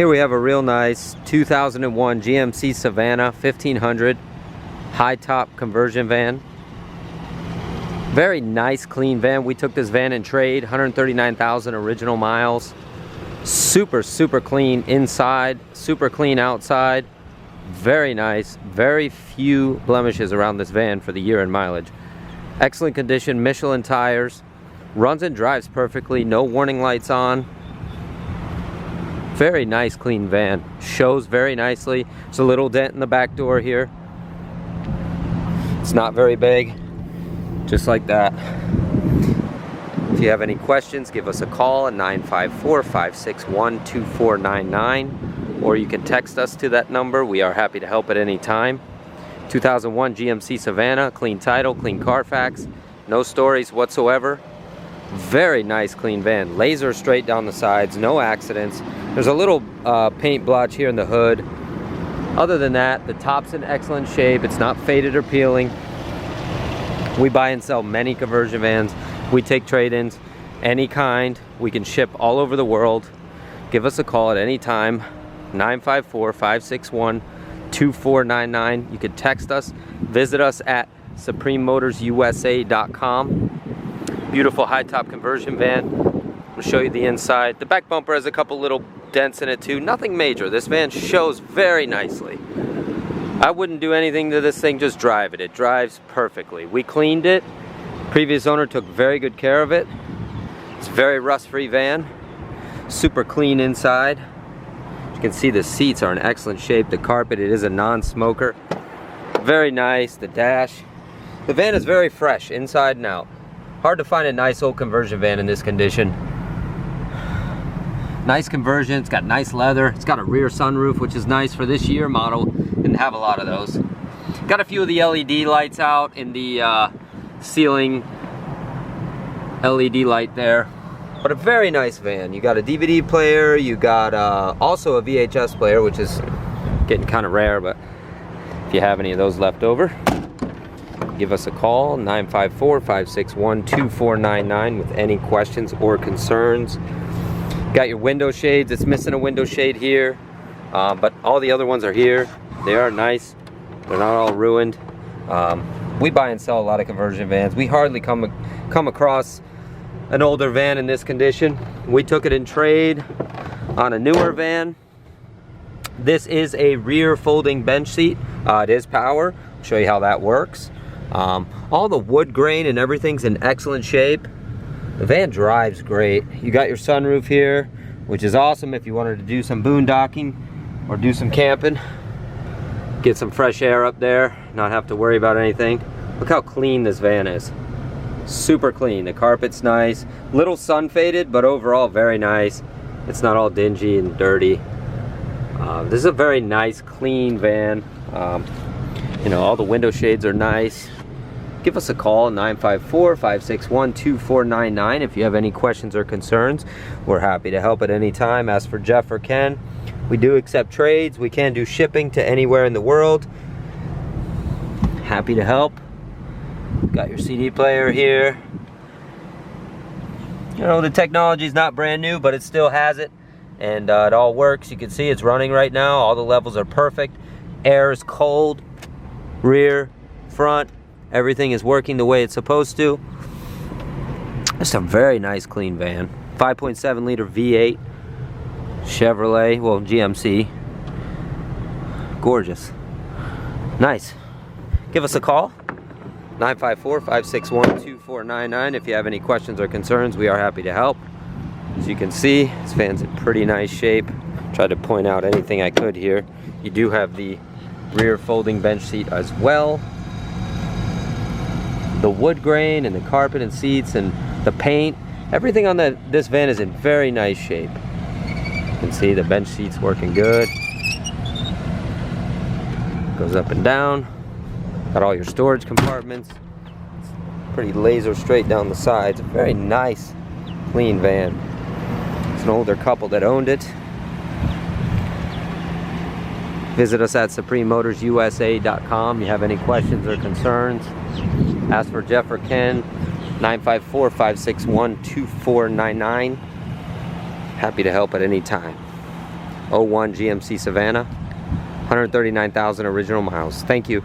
Here we have a real nice 2001 GMC Savana 1500 high top conversion van. Very nice clean van. We took this van in trade, 139,000 original miles. Super clean inside, super clean outside. Very nice, very few blemishes around this van for the year and mileage. Excellent condition, Michelin tires, runs and drives perfectly, no warning lights on. Very nice clean van, shows very nicely. There's a little dent in the back door here. It's not very big, just like that. If you have any questions, give us a call at 954-561-2499, or you can text us to that number. We are happy to help at any time. 2001 GMC Savana, clean title, clean Carfax, no stories whatsoever. Very nice clean van, laser straight down the sides, no accidents. There's a little paint blotch here in the hood. Other than that, the top's in excellent shape. It's not faded or peeling. We buy and sell many conversion vans. We take trade-ins, any kind. We can ship all over the world. Give us a call at any time, 954-561-2499. You can text us, visit us at suprememotorsusa.com. Beautiful high top conversion van. I'll show you the inside. The back bumper has a couple little dents in it too. Nothing major. This van shows very nicely. I wouldn't do anything to this thing, just drive it. It drives perfectly. We cleaned it. Previous owner took very good care of it. It's a very rust-free van. Super clean inside. You can see the seats are in excellent shape. The carpet, it is a non-smoker. Very nice. The dash. The van is very fresh inside and out. Hard to find a nice old conversion van in this condition. Nice conversion, it's got nice leather. It's got a rear sunroof, which is nice for this year model. Didn't have a lot of those. Got a few of the LED lights out in the ceiling LED light there. But a very nice van. You got a DVD player, you got also a VHS player, which is getting kind of rare, but if you have any of those left over, give us a call, 954-561-2499 with any questions or concerns. Got your window shades. It's missing a window shade here, but all the other ones are here. They are nice. They're not all ruined. We buy and sell a lot of conversion vans. We hardly come across an older van in this condition. We took it in trade on a newer van. This is a rear folding bench seat. It is power. I'll show you how that works. All the wood grain and everything's in excellent shape. The van drives great. You got your sunroof here, which is awesome if you wanted to do some boondocking or do some camping. Get some fresh air up there, not have to worry about anything. Look how clean this van is. Super clean. The carpet's nice. Little sun faded, but overall very nice. It's not all dingy and dirty. This is a very nice, clean van. You know, all the window shades are nice. Give us a call, 954-561-2499 if you have any questions or concerns. We're happy to help at any time. Ask for Jeff or Ken. We do accept trades. We can do shipping to anywhere in the world. Happy to help. Got your CD player here. You know, the technology's not brand new, but it still has it. And it all works. You can see it's running right now. All the levels are perfect. Air is cold. Rear, front. Everything is working the way it's supposed to. Just a very nice clean van. 5.7 liter V8 Chevrolet, well, GMC. Gorgeous. Nice. Give us a call, 954-561-2499 if you have any questions or concerns. We are happy to help. As you can see, this van's in pretty nice shape. Tried to point out anything I could here. You do have the rear folding bench seat as well. The wood grain and the carpet and seats and the paint, everything on this van is in very nice shape. You can see the bench seats working good. Goes up and down. Got all your storage compartments. It's pretty laser straight down the sides. A very nice, clean van. It's an older couple that owned it. Visit us at suprememotorsusa.com. You have any questions or concerns, ask for Jeff or Ken, 954-561-2499. Happy to help at any time. 01 GMC Savana. 139,000 original miles. Thank you.